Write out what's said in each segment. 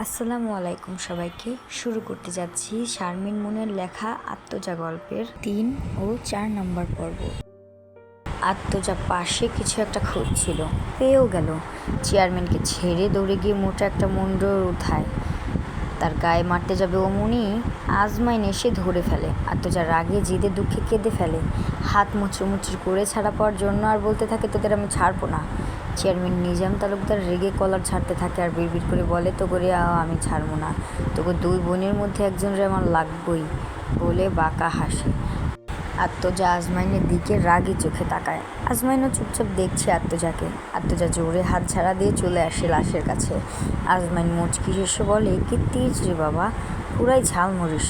আসসালামু আলাইকুম সবাইকে। শুরু করতে যাচ্ছি শারমিন মুনের লেখা আত্মজা গল্পের ৩ ও ৪ নম্বর পর্ব। আত্মজা পাশে কিছু একটা খুঁজছিল, পেয়েও গেল। চেয়ারম্যানকে ছেড়ে দৌড়ে গিয়ে মোটা একটা মুন্ড উঠায়। তার গায়ে মারতে যাবে অমনি আজমাইন এসে ধরে ফেলে। আত্মজা রাগে জিদে দুঃখে কেঁদে ফেলে, হাত মুচড়ি করে ছাড়া পাওয়ার জন্য, আর বলতে থাকে তোদের আমি ছাড়বো না। চেয়ারম্যান নিজাম তালুকদার রেগে কলার ছাড়তে থাকে আর বিড়বিড় করে বলে তো করে আমি ছাড়বো না, তোকে দুই বোনের মধ্যে একজনের আমার লাগবই বলে বাঁকা হাসে। আত্মজা আজমাইনের দিকে রাগি চোখে তাকায়। আজমাইনও চুপচাপ দেখছে আত্মজাকে। আত্মজা জোরে হাত ঝাড়া দিয়ে চলে আসে লাশের কাছে। আজমাইন মুচকি হেসে বলে, কি তেজ রে বাবা, পুরাই ঝাল মরিস,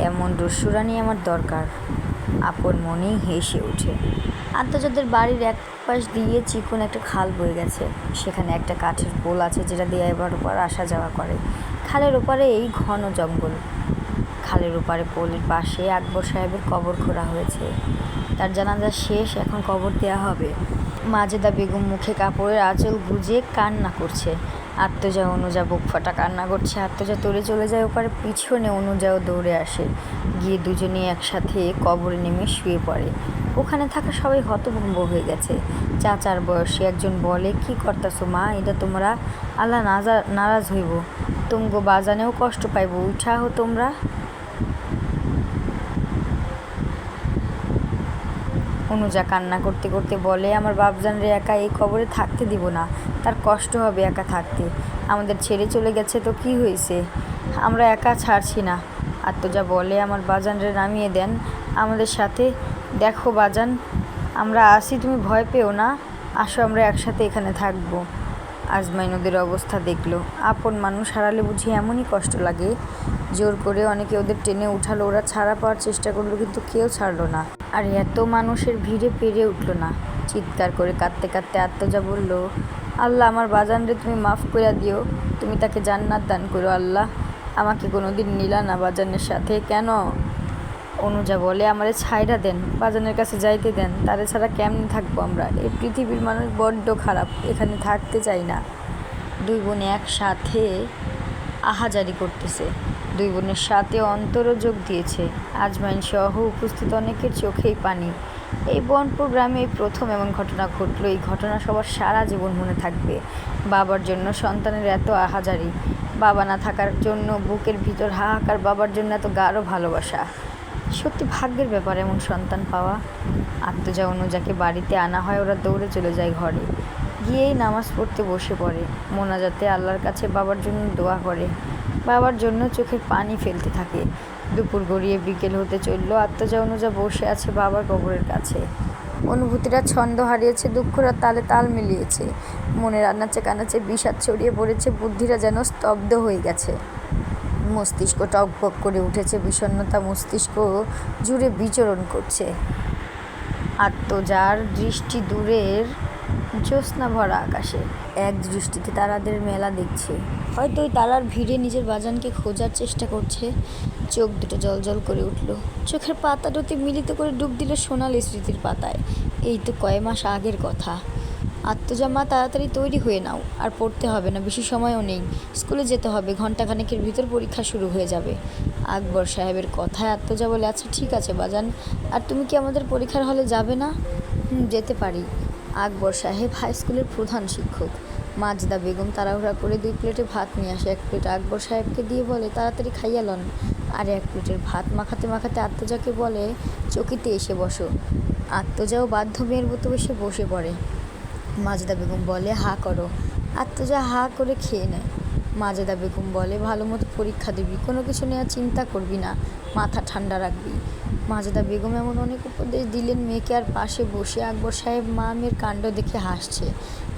এমন রসুরানি আমার দরকার। আপন মনেই হেসে ওঠে। আত্মজাদের বাড়ির এক পাশ দিয়ে চিকন একটা খাল বয়ে গেছে। সেখানে একটা কাঠের পোল আছে যেটা দিয়ে এবার ওপার আসা যাওয়া করে। খালের ওপারে এই ঘন জঙ্গল। খালের ওপারে পোলের পাশে আকবর সাহেবের কবর খোঁড়া হয়েছে। তার জানাজা শেষ, এখন কবর দেওয়া হবে। মাজেদা বেগম মুখে কাপড়ের আঁচল গুজে কান্না করছে। আত্মজা অনুজা বুক ফাটা কান্না করছে। আত্মজা তোড়ে চলে যায় ওপারে, পিছনে অনুজাও দৌড়ে আসে। গিয়ে দুজনে একসাথে কবরে নেমে শুয়ে পড়ে। ওখানে থাকা সবাই হতভম্ব হয়ে গেছে। চাচার বয়সী একজন বলে, কি করতাছো মা, এটা তোমরা আল্লাহ নারাজ হইব, তুমগো বাজানেও কষ্ট পাইব, উঠাহ তোমরা। অনুজা কান্না করতে করতে বলে, আমার বাপজানরে একা এই কবরে থাকতে দিব না, তার কষ্ট হবে একা থাকতে। আমাদের ছেড়ে চলে গেছে তো কি হয়েছে, আমরা একা ছাড়ছি না। আত্মজা বলে, আমার বাজানরে নামিয়ে দেন আমাদের সাথে। দেখো বাজান, আমরা আসি, তুমি ভয় পেও না, আসো আমরা একসাথে এখানে থাকবো। আজমাইন ওদের অবস্থা দেখলো। আপন মানুষ হারালে বুঝি এমনই কষ্ট লাগে। জোর করে অনেকে ওদের টেনে উঠালো, ওরা ছাড়া পাওয়ার চেষ্টা করলো, কিন্তু কেউ ছাড়লো না। আর এত মানুষের ভিড়ে পেরে উঠল না। চিৎকার করে কাঁদতে কাঁদতে আত্মজা বলল, আল্লাহ আমার বাজানরে তুমি মাফ করে দিও, তুমি তাকে জান্নাত দান করো আল্লাহ। আমাকে কোনোদিন নিলা না বাজানের সাথে কেন? অনুজা বলে, আমারে ছাইড়া দেন, বাজানের কাছে যাইতে দেন, তারে ছাড়া কেমনে থাকবো আমরা? এই পৃথিবীর মানুষ বড্ড খারাপ, এখানে থাকতে চাই না। দুই বোন একসাথে আহাজারি করতেছে। দুই বোনের সাথে অন্তরও যোগ দিয়েছে। আজমাইন সহ উপস্থিত অনেকের চোখেই পানি। এই বনপুর গ্রামে এই প্রথম এমন ঘটনা ঘটলো। এই ঘটনা সবার সারা জীবন মনে থাকবে। বাবার জন্য সন্তানের এত আহাজারি, বাবা না থাকার জন্য বুকের ভিতর হাহাকার, বাবার জন্য এত গাঢ় ভালোবাসা। সত্যি ভাগ্যের ব্যাপার এমন সন্তান পাওয়া। আত্মজা অনুজাকে বাড়িতে আনা হয়, ওরা দৌড়ে চলে যায় ঘরে। গিয়েই নামাজ পড়তে বসে পড়ে। মোনাজাতে আল্লাহর কাছে বাবার জন্য দোয়া করে। বাবার জন্য চোখের পানি ফেলতে থাকে। দুপুর গড়িয়ে বিকেল হতে চলল। আত্মজা অনুজা বসে আছে বাবার কবরের কাছে। অনুভূতিরা ছন্দ হারিয়েছে, দুঃখরা তালে তাল মিলিয়েছে। মনের আনাচে কানাচে বিষাদ ছড়িয়ে পড়েছে, বুদ্ধিরা যেন স্তব্ধ হয়ে গেছে। মস্তিষ্ক টকবক করে উঠেছে, বিষণ্ণতা মস্তিষ্ক জুড়ে বিচরণ করছে। আত্মজার দৃষ্টি দূরের জ্যোৎস্না ভরা আকাশে। এক দৃষ্টিতে তারাদের মেলা দেখছে। হয়তো ওই তারার ভিড়ে নিজের বাজানকে খোঁজার চেষ্টা করছে। চোখ দুটো জলজল করে উঠল। চোখের পাতা দুটি মিলিত করে ডুব দিল সোনালি স্মৃতির পাতায়। এই তো কয় মাস আগের কথা। আত্মজা মা, তাড়াতাড়ি তৈরি হয়ে নাও, আর পড়তে হবে না, বেশি সময়ও নেই, স্কুলে যেতে হবে, ঘণ্টাখানেকের ভিতর পরীক্ষা শুরু হয়ে যাবে। আকবর সাহেবের কথায় আত্মজা বলে, আচ্ছা ঠিক আছে বাজান, আর তুমি কি আমাদের পরীক্ষার হলে যাবে না? যেতে পারি। আকবর সাহেব হাই স্কুলের প্রধান শিক্ষক। মাজেদা বেগম তাড়াহুড়া করে 2 প্লেটে ভাত নিয়ে আসে। 1 প্লেট আকবর সাহেবকে দিয়ে বলে, তাড়াতাড়ি খাইয়া লন। আর 1 প্লেটের ভাত মাখাতে মাখাতে আত্মজাকে বলে, চকিতে এসে বসো। আত্মজাও বাধ্য মেয়ের মতো এসে বসে পড়ে। মাজেদা বেগম বলে, হা করো। আত্মজা হা করে খেয়ে নেয়। মাজেদা বেগম বলে, ভালো মতো পরীক্ষা দিবি, কোনো কিছু নেওয়ার চিন্তা করবি না, মাথা ঠান্ডা রাখবি। মাজেদা বেগম এমন অনেক উপদেশ দিলেন মেয়েকে। আর পাশে বসে আকবর সাহেব মা মেয়ের কাণ্ড দেখে হাসছে।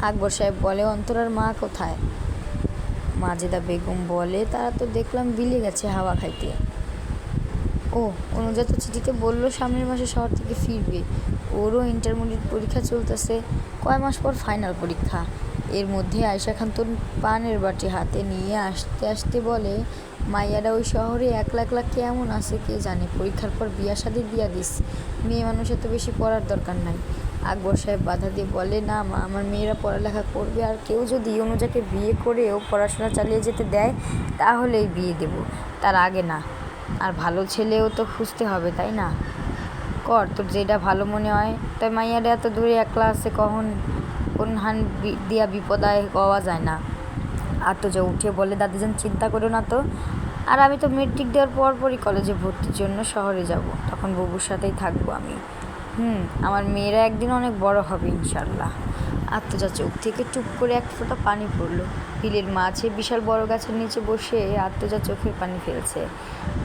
আকবর সাহেব বলে, অন্তরার মা কোথায়? মাজেদা বেগম বলে, তারা তো দেখলাম বিলে গেছে হাওয়া খাইতে। ও, অনুজা তো চিঠিতে বললো সামনের মাসে শহর থেকে ফিরবে। ওরও ইন্টারমিডিয়েট পরীক্ষা চলতেছে, কয় মাস পর ফাইনাল পরীক্ষা। এর মধ্যে আয়শা খাতুন পানের বাটি হাতে নিয়ে আসতে আসতে বলে, মাইয়ারা ওই শহরে একলা একলা কেমন আছে কে জানে, পরীক্ষার পর বিয়া শাদি দিয়া দিস, মেয়ে মানুষ এত বেশি পড়ার দরকার নাই। আকবর সাহেব বাধা দিয়ে বলে, না মা, আমার মেয়েরা পড়ালেখা করবে, আর কেউ যদি অনুজাকে বিয়ে করেও পড়াশোনা চালিয়ে যেতে দেয় তাহলেই বিয়ে দেব, তার আগে না। আর ভালো ছেলেও তো খুঁজতে হবে, তাই না? কর, তোর যেটা ভালো মনে হয়। তাই মাইয়াটা এত দূরে একলা আছে, কোন হান দিয়া বিপদায় পাওয়া যায় না। আত্মজা উঠে বলে, দাদিজান চিন্তা করো না তো, আর আমি তো মেট্রিক দেওয়ার পরপরই কলেজে ভর্তির জন্য শহরে যাব, তখন বুবুর সাথেই থাকবো আমি। আমার মেয়েরা একদিন অনেক বড় হবে ইনশাল্লাহ। আত্মজা চোখ থেকে টুপ করে এক ফোঁটা পানি পড়ল। বিলের মাঝে বিশাল বড় গাছের নিচে বসে আত্মজা চোখের পানি ফেলছে।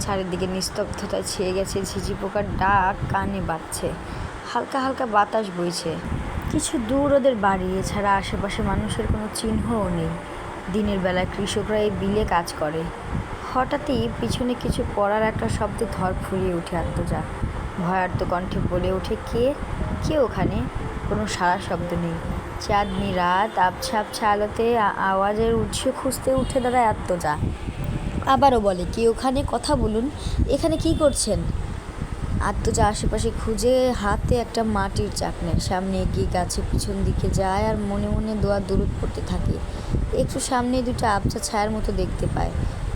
চারিদিকে নিস্তব্ধতায় ছেয়ে গেছে, ঝিঝি পোকার ডাক কানে বাজছে, হালকা হালকা বাতাস বইছে। কিছু দূর ওদের বাড়ি, এছাড়া আশেপাশে মানুষের কোনো চিহ্নও নেই। দিনের বেলায় কৃষকরা এই বিলে কাজ করে। হঠাৎই পিছনে কিছু পড়ার একটা শব্দে ধর ফুরিয়ে উঠে আত্মজা। ভয়ার্ত কণ্ঠে বলে ওঠে, কে কে ওখানে? কোনো সাড়া শব্দ নেই। চাঁদনি রাত, আবছা আবছা আলোতে আওয়াজের উৎস খুঁজতে উঠে দাঁড়ায় আত্মজা। আবারও বলে, কে ওখানে? কথা বলুন, এখানে কি করছেন? আত্মজা আশেপাশে খুঁজে হাতে একটা মাটির চাক নেয়, সামনে এগিয়ে গাছের পিছন দিকে যায় আর মনে মনে দোয়া দুরুদ পড়তে থাকে। একটু সামনে দুটো আবছা ছায়ার মতো দেখতে পায়।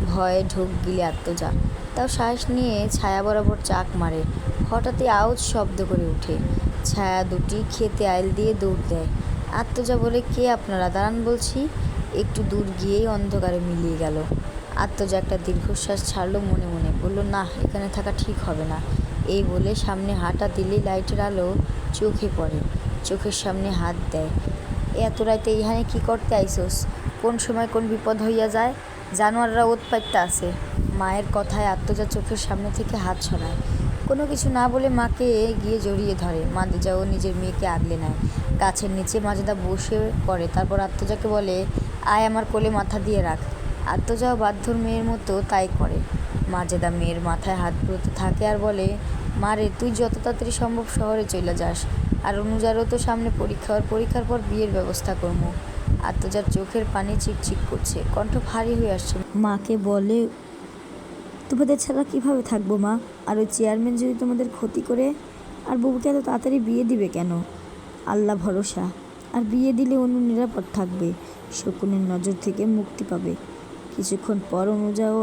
ভয়ে ঢোক গিলে আত্মজা, তাও শ্বাস নিয়ে ছায়া বরাবর চাক মারে। হঠাৎই আওয়াজ শব্দ করে ওঠে। ছায়া দুটি খেতে আইল দিয়ে দৌড় দেয়। আত্মজা বলে, কে আপনারা? দাঁড়ান বলছি। একটু দূর গিয়েই অন্ধকারে মিলিয়ে গেল। আত্মজা একটা দীর্ঘশ্বাস ছাড়লো, মনে মনে বলল, না, এখানে থাকা ঠিক হবে না। এই বলে সামনে হাঁটা দিলেই লাইটের আলো চোখে পড়ে। চোখের সামনে হাত দেয়। এত রাতে ইহানে কি করতে আইসোস? কোন সময় কোন বিপদ হইয়া যায়। জানোয়াররা উৎপাইতে আছে। মায়ের কথায় আত্মজা চোখের সামনে থেকে হাত সরায়। কোনো কিছু না বলে মাকে গিয়ে জড়িয়ে ধরে। মাজেদাও নিজের মেয়েকে আগলে নেয়। গাছের নিচে মাজেদা বসে পড়ে, তারপর আত্মজাকে বলে, আয় আমার কোলে মাথা দিয়ে রাখ। আত্মজাও বাধ্যর মেয়ের মতো তাই করে। মাজেদা মেয়ের মাথায় হাত বুলোতে থাকে আর বলে, মারে, তুই যত তাড়াতাড়ি সম্ভব শহরে চলে যাস, আর অনুজারও তো সামনে পরীক্ষা, আর পরীক্ষার পর বিয়ের ব্যবস্থা করবো। আত্মজার চোখের পানি চিকচিক করছে, কণ্ঠ ভারী হয়ে আসছে। মাকে বলে, তোমাদের ছাড়া কিভাবে থাকবো মা? আর ওই চেয়ারম্যান যদি তোমাদের ক্ষতি করে? আর বুবুকে এত তাড়াতাড়ি বিয়ে দিবে কেন? আল্লাহ ভরসা। আর বিয়ে দিলে অনু নিরাপদ থাকবে, শকুনের নজর থেকে মুক্তি পাবে। কিছুক্ষণ পর অনুজাও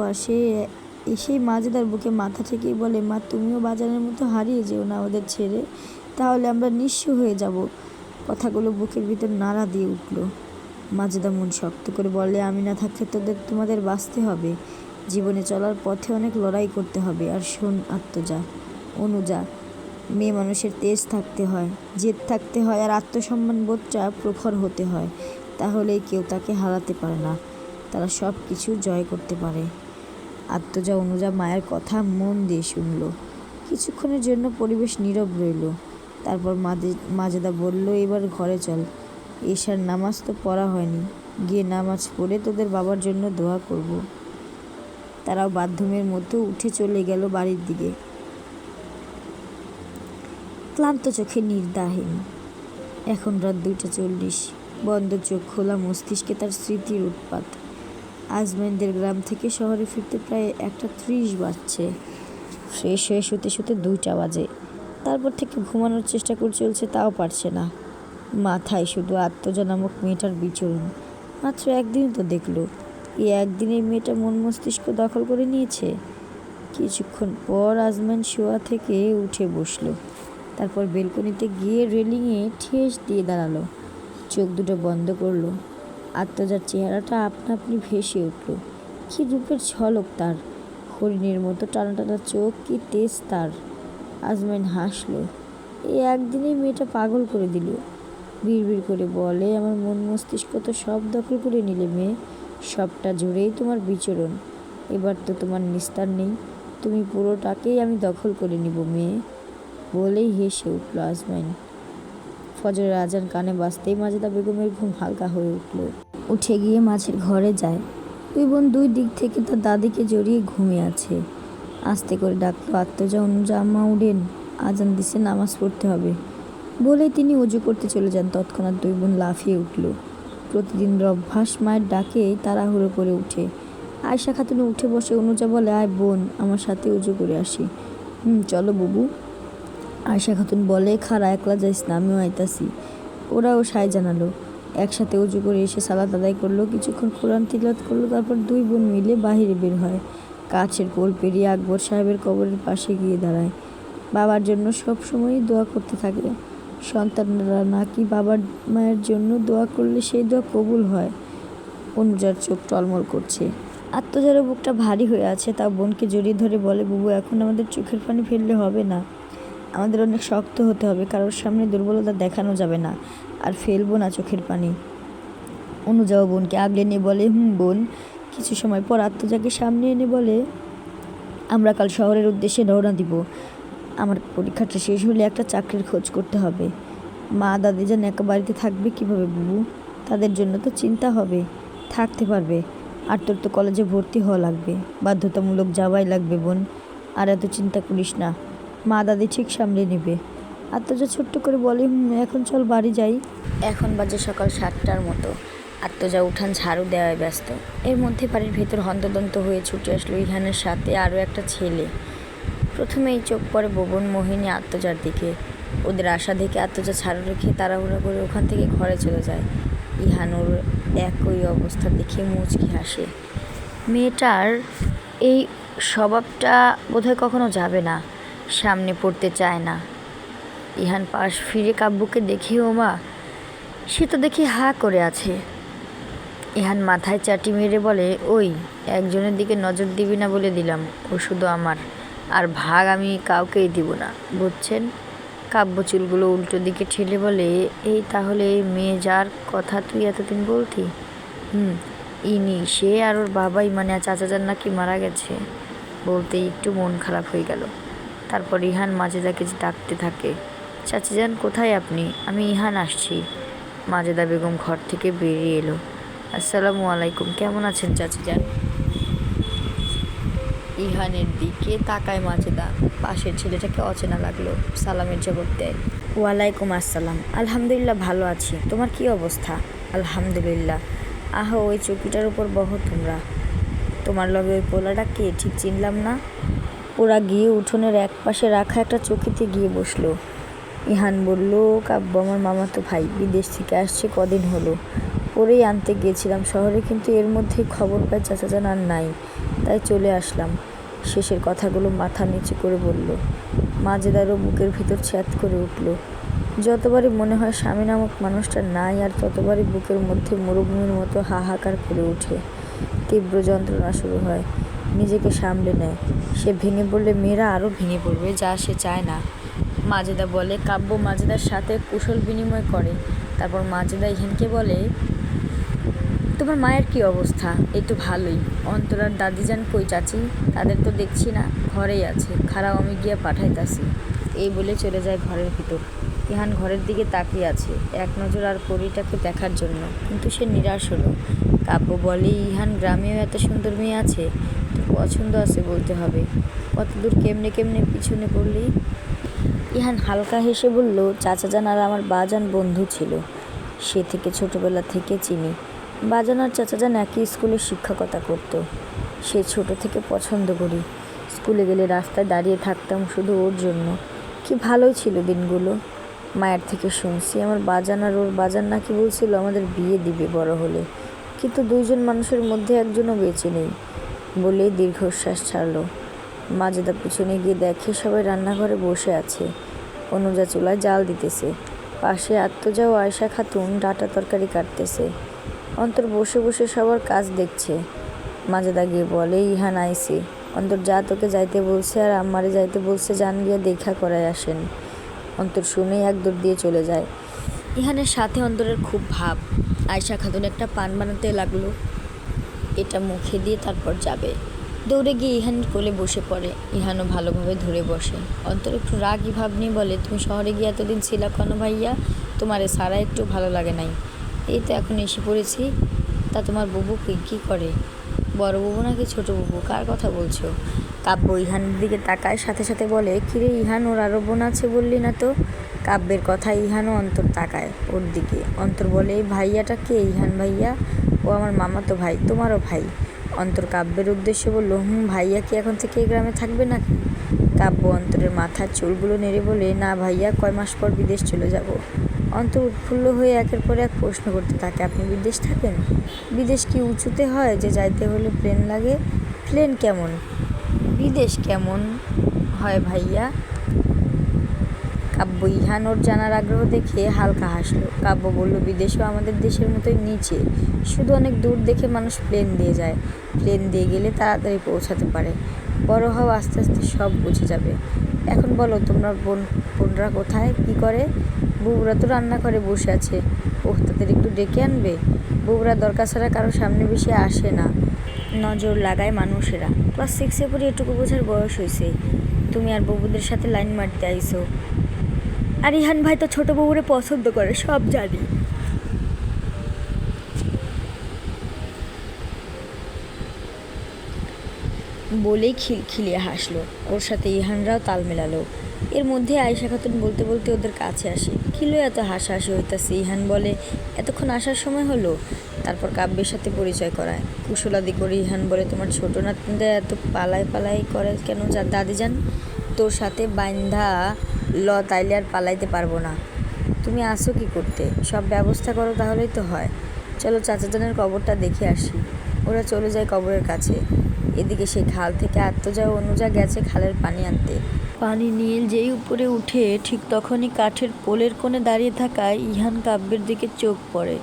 এসেই মাজেদার বুকে মাথা ঠেকিয়ে বলে, মা, তুমিও বাজারের মতো হারিয়ে যেও না আমাদের ছেড়ে, তাহলে আমরা নিঃস্ব হয়ে যাব। কথাগুলো বুকের ভিতর নাড়া দিয়ে উঠল। মাজেদা মন শক্ত করে বলে, আমি না থাকলে তোমাদের বাঁচতে হবে, জীবনে চলার পথে অনেক লড়াই করতে হবে। আর শোন আত্মজা, অনুজা, মেয়ে মানুষের তেজ থাকতে হয়, জেদ থাকতে হয়, আর আত্মসম্মান বোধটা প্রখর হতে হয়, তাহলেই কেউ তাকে হারাতে পারে না, তারা সব কিছু জয় করতে পারে। আত্মজা অনুজা মায়ের কথা মন দিয়ে শুনল। কিছুক্ষণের জন্য পরিবেশ নীরব রইল। তারপর মাজেদা বলল, এবার ঘরে চল, এশার নামাজ তো পড়া হয়নি, গিয়ে নামাজ পড়ে তোদের বাবার জন্য দোয়া করব। তারাও বাথরুমের মতো উঠে চলে গেল বাড়ির দিকে, ক্লান্ত চোখে নির্দাহীন। এখন রাত 2:40। বন্ধ চোখ, খোলা মস্তিষ্কে তার স্মৃতির উৎপাত। আজমাইনদের গ্রাম থেকে শহরে ফিরতে প্রায় 1:30 বাজছে। ফ্রেশ হয়ে শুতে শুতে 2টা বাজে। তারপর থেকে ঘুমানোর চেষ্টা করে চলছে, তাও পারছে না। মাথায় শুধু আত্মজা নামক মেয়েটার বিচরণ। মাত্র একদিনই তো দেখলো, এই একদিনে মেয়েটা মন মস্তিষ্ক দখল করে নিয়েছে। কিছুক্ষণ পর আজমাইন শোয়া থেকে উঠে বসলো। তারপর বেলকনিতে গিয়ে রেলিংয়ে ঠেস দিয়ে দাঁড়ালো, চোখ দুটো বন্ধ করলো। আত্মজার চেহারাটা আপনা আপনি ভেসে উঠল। কি রূপের ঝলক তার, হরিণের মতো টানা টানা চোখ, কি তেজ তার। আজমাইন হাসলো। এই একদিনেই মেয়েটা পাগল করে দিল। বিড়বিড় করে বলে, আমার মন মস্তিষ্ক তো সব দখল করে নিলে মেয়ে, সবটা জুড়েই তোমার বিচরণ। এবার তো তোমার নিস্তার নেই, তুমি পুরোটাকেই আমি দখল করে নিব মেয়ে, বলেই হেসে উঠল আজমাইন। ফজরের আজান কানে বাজতেই মাজেদা বেগমের ঘুম হালকা হয়ে উঠল। উঠে গিয়ে মাছের ঘরে যায়। দুই বোন দুই দিক থেকে তার দাদিকে জড়িয়ে ঘুমিয়ে আছে। আস্তে করে ডাকলো, আত্মজা, অনুজা, আম্মা উঠেন, আজান দিছে, নামাজ পড়তে হবে। বলেই তিনি উজু করতে চলে যান। তৎক্ষণাৎ দুই বোন লাফিয়ে উঠল। প্রতিদিনের অভ্যাস, মায়ের ডাকেই তাড়াহুড়ো করে উঠে। আয়শা খাতুন উঠে বসে। অনুজা বলে, আয় বোন, আমার সাথে উজু করে আসি। চলো বুবু। আয়শা খাতুন বলে, খারা একলা যাইস না, আমিও আইতাছি। ওরাও সায় জানালো। একসাথে উঁচু করে এসে সালাত আদায় করলো, কিছুক্ষণ কোরআন তিলাওয়াত করলো, তারপর দুই বোন মিলে বাহিরে বের হয়। কাছের পোল পেরিয়ে আকবর সাহেবের কবরের পাশে গিয়ে দাঁড়ায়। বাবার জন্য সব সময়ই দোয়া করতে থাকে। সন্তানরা নাকি বাবার মায়ের জন্য দোয়া করলে সেই দোয়া কবুল হয়। অনুজার চোখ টলমল করছে। আত্মজারও বুকটা ভারী হয়ে আছে। তা বোনকে জড়িয়ে ধরে বলে, বুবু এখন আমাদের চোখের পানি ফেললে হবে না, আমাদের অনেক শক্ত হতে হবে, কারোর সামনে দুর্বলতা দেখানো যাবে না, আর ফেলবো না চোখের পানি। অনুজাও বোনকে আগলে নিয়ে বলে, বোন। কিছু সময় পর আত্মজাকে সামনে এনে বলে, আমরা কাল শহরের উদ্দেশ্যে রওনা দিব। আমার পরীক্ষাটা শেষ হলে একটা চাকরির খোঁজ করতে হবে। মা দাদি যেন একা বাড়িতে থাকবে কিভাবে বুবু? তাদের জন্য তো চিন্তা হবে। থাকতে পারবে, আর তোর তো কলেজে ভর্তি হওয়া লাগবে, বাধ্যতামূলক যাওয়াই লাগবে বোন। আর এত চিন্তা করিস না, মা দাদি ঠিক সামলে নেবে। আত্মজা ছোট্ট করে বলে, এখন চল বাড়ি যাই। এখন বাজে সকাল 7টার মতো। আত্মজা উঠান ঝাড়ু দেওয়ায় ব্যস্ত। এর মধ্যে বাড়ির ভেতর হন্তদন্ত হয়ে ছুটে আসলো ইহানের সাথে আরও একটা ছেলে। প্রথমেই চোখ পড়ে ভুবন, মোহিনী, আত্মজার দিকে। ওদের আশা দেখে আত্মজা ঝাড়ু রেখে তাড়াহুড়ো করে ওখান থেকে ঘরে চলে যায়। ইহান ওর একই অবস্থা দেখে মুচকি হাসে। মেয়েটার এই স্বভাবটা বোধহয় কখনো যাবে না, সামনে পড়তে চায় না। ইহান পাশ ফিরে কাব্যকে দেখে, ওমা, সে তো দেখি হা করে আছে। ইহান মাথায় চাটি মেরে বলে, ওই একজনের দিকে নজর দিবি না বলে দিলাম, ও শুধু আমার, আর ভাগ আমি কাউকেই দিব না, বুঝছেন? কাব্য চুলগুলো উল্টো দিকে ঠেলে বলে, এই তাহলে এই মেয়ে যার কথা তুই এতদিন বলতি? ইনি সে, আর ওর বাবাই, মানে চাচাজান নাকি মারা গেছে। বলতেই একটু মন খারাপ হয়ে গেল। তারপর ইহান মাজেদাকে ডাকতে থাকে, চাচিজান কোথায় আপনি? আমি ইহান আসছি। মাজেদা বেগম ঘর থেকে বেরিয়ে এলো। আসসালামু আলাইকুম, কেমন আছেন চাচিজান? ইহানের দিকে তাকায় মাজেদা। পাশের ছেলেটাকে অচেনা লাগলো, সালামের জবাব দেয়। ওয়ালাইকুম আসসালাম। আলহামদুলিল্লাহ ভালো আছি, তোমার কি অবস্থা? আলহামদুলিল্লাহ। আহো, ওই চৌকিটার উপর বহো তোমরা। তোমার লগে ওই পোলাটা কে, ঠিক চিনলাম না। ওরা গিয়ে উঠোনের এক পাশে রাখা একটা চৌকিতে গিয়ে বসলো। ইহান বলল, কাব্য আমার মামাতো ভাই, বিদেশ থেকে আসছে কদিন হলো। পরেই আনতে গিয়েছিলাম শহরে, কিন্তু এর মধ্যেই খবর পাই চাচাজান আর নাই, তাই চলে আসলাম। শেষের কথাগুলো মাথা নিচু করে বলল। মাজেদারও বুকের ভিতর ছ্যাদ করে উঠল। যতবারই মনে হয় স্বামী নামক মানুষটা নাই, আর ততবারই বুকের মধ্যে মরুভূমির মতো হাহাকার করে ওঠে। তীব্র যন্ত্রণা শুরু হয়। নিজেকে সামলে নেয়। সে ভেঙে পড়লে মেয়েরা আরও ভেঙে পড়বে, যা সে চায় না। মাজেদা বলে। কাব্য মাজেদার সাথে কুশল বিনিময় করে। তারপর মাজেদা ইহানকে বলে, তোমার মায়ের কি অবস্থা? এই তো ভালোই। অন্তরার দাদিজান কই চাচি? তাদের তো দেখছি না, ঘরেই আছে। খারাপ, আমি গিয়া পাঠাইতাছি। এই বলে চলে যায় ঘরের ভিতর। ইহান ঘরের দিকে তাকিয়ে আছে, এক নজর আর পরীটাকে দেখার জন্য, কিন্তু সে নিরাশ হলো। কাব্য বলে, ইহান, গ্রামেও এত সুন্দর মেয়ে আছে, তোর পছন্দ আছে বলতে হবে। কতদূর কেমনে কেমনে পিছনে পড়লি? ইহান হালকা হেসে বলল, চাচাজান আর আমার বাজান বন্ধু ছিল, সে থেকে ছোটবেলা থেকে চিনি। বাজান আর চাচাজান একই স্কুলে শিক্ষকতা করতো। সে ছোট থেকে পছন্দ করি। স্কুলে গেলে রাস্তায় দাঁড়িয়ে থাকতাম শুধু ওর জন্য। কি ভালোই ছিল দিনগুলো। মায়ের থেকে শুনছি আমার বাজান আর ওর বাজান নাকি বলছিল আমাদের বিয়ে দিবে বড় হলে, কিন্তু দুইজন মানুষের মধ্যে একজনও বেঁচে নেই। বলেই দীর্ঘশ্বাস ছাড়ল। মাজেদা পিছনে গিয়ে দেখে সবাই রান্নাঘরে বসে আছে। অনুজা চুলায় জাল দিতেছে। পাশে আত্মজা ও আয়শা খাতুন ডাঁটা তরকারি কাটতেছে। অন্তর বসে বসে সবার কাজ দেখছে। মাজেদা গিয়ে বলে, ইহান আইছে। অন্তর, যা তোকে যাইতে বলছে আর আমারে যাইতে বলছে, যান গিয়া দেখা করায় আসেন। অন্তর শুনেই এক দৌড় দিয়ে চলে যায়। ইহানের সাথে অন্তরের খুব ভাব। আয়শা খাতুন একটা পান বানাতে লাগলো, এটা মুখে দিয়ে তারপর যাবে। দৌড়ে গিয়ে ইহানের কোলে বসে পড়ে। ইহানও ভালোভাবে ধরে বসে। অন্তর একটু রাগী ভাব নিয়ে বলে, তুমি শহরে গিয়ে এতদিন ছিলা কেন ভাইয়া? তোমারে সারা একটু ভালো লাগে নাই? এই তো এখন এসে পড়েছি। তা তোমার বুবু কী করে? বড় বুবু নাকি ছোট বুবু, কার কথা বলছো? কাব্য ইহানের দিকে তাকায়, সাথে সাথে বলে, কিরে ইহান, ওর আরও বোন আছে বললি না তো? কাব্যের কথা ইহানও অন্তর তাকায় ওর দিকে। অন্তর বলে, এই ভাইয়াটা কে? ইহান ভাইয়া? ও আমার মামাতো ভাই, তোমারও ভাই। অন্তর কাব্যের উদ্দেশ্যে বলল, ভাইয়া কি এখন থেকে এই গ্রামে থাকবে নাকি? কাব্য অন্তরের মাথার চুলগুলো নেড়ে বলে, না ভাইয়া, কয় মাস পর বিদেশ চলে যাব। অন্তর উৎফুল্ল হয়ে একের পর এক প্রশ্ন করতে থাকে, আপনি বিদেশ থাকেন? বিদেশ কি উঁচুতে হয় যে যাইতে হলে প্লেন লাগে? প্লেন কেমন? বিদেশ কেমন হয় ভাইয়া? কাব্য ইহান ওর জানার আগ্রহ দেখে হালকা হাসলো। কাব্য বলল, বিদেশেও আমাদের দেশের মতোই নিচে, শুধু অনেক দূর দেখে মানুষ প্লেন দিয়ে যায়। প্লেন দিয়ে গেলে তাড়াতাড়ি পৌঁছাতে পারে। বড় হও, আস্তে আস্তে সব বুঝে যাবে। এখন বলো, তোমরা বোনরা কোথায়, কি করে? বউরা তো রান্না করে বসে আছে। ওহ, তাদের একটু ডেকে আনবে। বউরা দরকার ছাড়া কারো সামনে বেশি আসে না, নজর লাগায় মানুষেরা। ক্লাস 6-এ পড়ে এটুকু বোঝার বয়স হয়েছে। তুমি আর বউদের সাথে লাইন মারতে আইসো। আর ইহান ভাই তো ছোট বউরে পছন্দ করে, সব জানি। বলেই খিলখিলিয়ে হাসলো। ওর সাথে ইহানরাও তাল মেলালো। এর মধ্যে আয়েশা খাতুন বলতে বলতে ওদের কাছে আসে। কিলো এত হাসাহাসি হইতাছে। ইহান বলে, এতক্ষণ আসার সময় হলো? তারপর কাব্যের সাথে পরিচয় করায়। কুশলাদি করে ইহান বলে, তোমার ছোট নাতনিটা এত পালাই করে কেন দাদি যান? তোর সাথে বাইন্ধা ল, তাইলে আর পালাইতে পারবো না। তুমি আসো কি করতে? সব ব্যবস্থা করো, তাহলেই তো হয়। চলো চাচাজানের কবরটা দেখে আসি। ওরা চলে যায় কবরের কাছে। এদিকে সেই খাল থেকে আত্মজা ও অনুজা গেছে খালের পানি আনতে। পানি নিয়ে যেই উপরে উঠে ঠিক তখনই কাঠের পোলের কোণে দাঁড়িয়ে থাকায় ইহান কাব্যের দিকে চোখ পড়ে।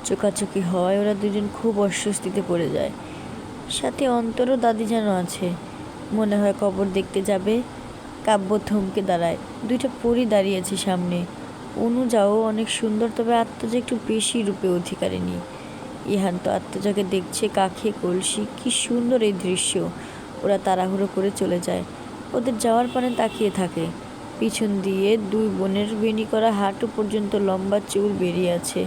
চোখাচোখি হয়, ওরা দুজন খুব অস্বস্তিতে পড়ে যায়। সাথে অন্তরও দাদি যেন আছে। মনে হয় কবর দেখতে যাবে। কাব্য থমকে দাঁড়ায়। দুইটা পরী দাঁড়িয়েছে সামনে। অনুজাও অনেক সুন্দর, তবে আত্মজা একটু বেশি রূপে অধিকারিণী। ইহান তো আত্মজাকে দেখছে কাখে কলসি। কি সুন্দর এই দৃশ্য। ওরা তাড়াহুড়ো করে চলে যায়। ওদের যাওয়ার পানে তাকিয়ে থাকে। পিছন দিয়ে দুই বোনের বেনি করা হাঁটু পর্যন্ত লম্বা চুল বেরিয়ে আছে।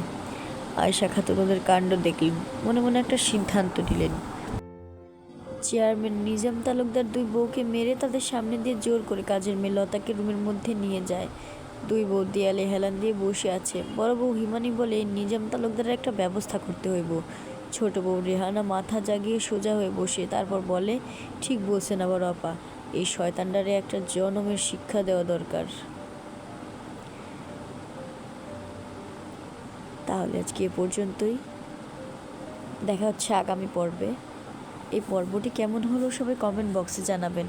আয়েশা খাতুন ওদের কাণ্ড দেখলেন, মনে মনে একটা সিদ্ধান্ত নিলেন। চেয়ারম্যান নিজাম তালুকদার দুই বউকে মেরে তাদের সামনে দিয়ে জোর করে কাজের মেয়ে লতাকে রুমের মধ্যে নিয়ে যায়। দুই বউ দেয়ালে হেলান দিয়ে বসে আছে। বড় বউ হিমানি বলে, নিজাম তালুকদারের একটা ব্যবস্থা করতে হইব। ছোট বউ রেহানা মাথা জাগিয়ে সোজা হয়ে বসে, তারপর বলে, ঠিক বলছেন আবার আপা, এই শয়তানটারে একটা জনমের শিক্ষা দেওয়া দরকার। তাহলে আজকে এ পর্যন্তই। দেখা হচ্ছে আগামী পর্বে। এই পর্বটি কেমন হলো সবাই কমেন্ট বক্সে জানাবেন।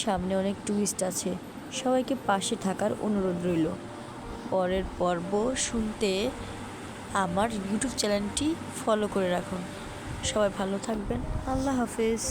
সামনে অনেক টুইস্ট আছে, সবাইকে পাশে থাকার অনুরোধ রইল। পরের পর্ব শুনতে আমার ইউটিউব চ্যানেলটি ফলো করে রাখুন। সবাই ভালো থাকবেন। আল্লাহ হাফেজ।